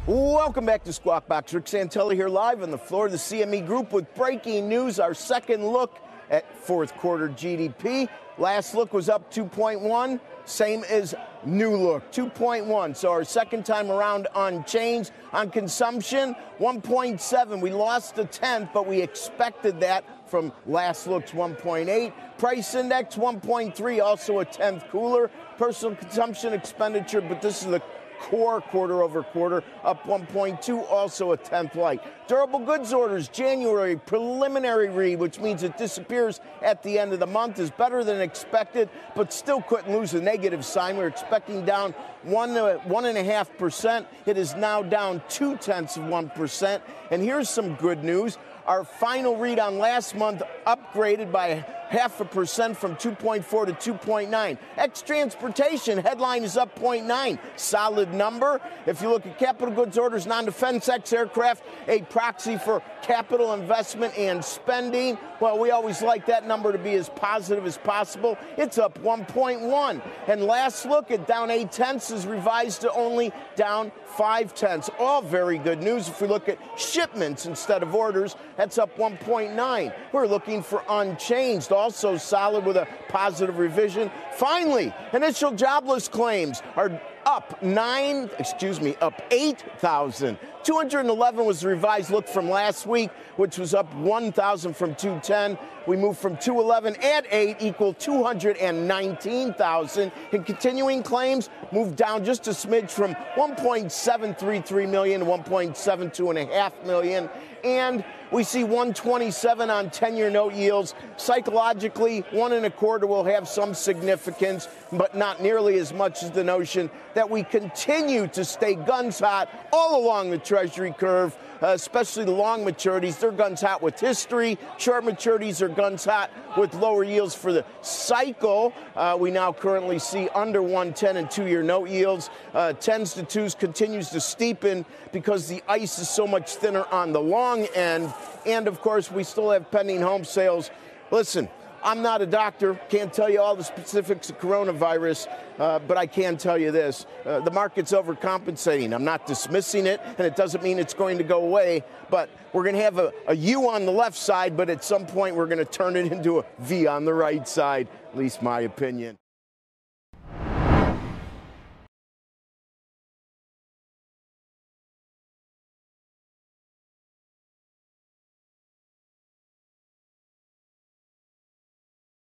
Welcome back to Squawk Box. Rick Santelli here live on the floor of the CME Group with breaking news. Our second look at fourth quarter GDP. Last look was up 2.1, same as new look, 2.1. So our second time around unchanged. On consumption, 1.7. We lost a tenth, but we expected that from last look's 1.8. Price index, 1.3, also a tenth cooler. Personal consumption expenditure, but this is the core quarter over quarter, up 1.2, also a tenth light. Durable goods orders, January preliminary read, which means it disappears at the end of the month, is better than expected, but still couldn't lose a negative sign. We're expecting down 1.5%. It is now down 0.2%. And here's some good news. Our final read on last month upgraded by 0.5% from 2.4 to 2.9. Ex-transportation headline is up 0.9. Solid number. If you look at capital goods orders, non-defense ex-aircraft, a proxy for capital investment and spending. Well, we always like that number to be as positive as possible. It's up 1.1. And last look at down 0.8 is revised to only down 0.5. All very good news. If we look at shipments instead of orders, that's up 1.9. We're looking for unchanged. Also solid with a positive revision. Finally, initial jobless claims are up 8,000. 211 was the revised look from last week, which was up 1,000 from 210. We moved from 211 at 8 equal 219,000. And continuing claims moved down just a smidge from 1.733 million to 1.72.5 million. And we see 127 on 10-year note yields. Psychologically, 1.25 will have some significance, but not nearly as much as the notion that we continue to stay guns hot all along the Treasury curve, especially the long maturities. They're guns hot with history. Short maturities are guns hot with lower yields for the cycle. We now currently see under 110 and 2-year note yields. 10s to 2s continues to steepen because the ice is so much thinner on the long end. And, of course, we still have pending home sales. Listen, I'm not a doctor, can't tell you all the specifics of coronavirus, but I can tell you this. The market's overcompensating. I'm not dismissing it, and it doesn't mean it's going to go away, but we're going to have a U on the left side, but at some point we're going to turn it into a V on the right side, at least my opinion.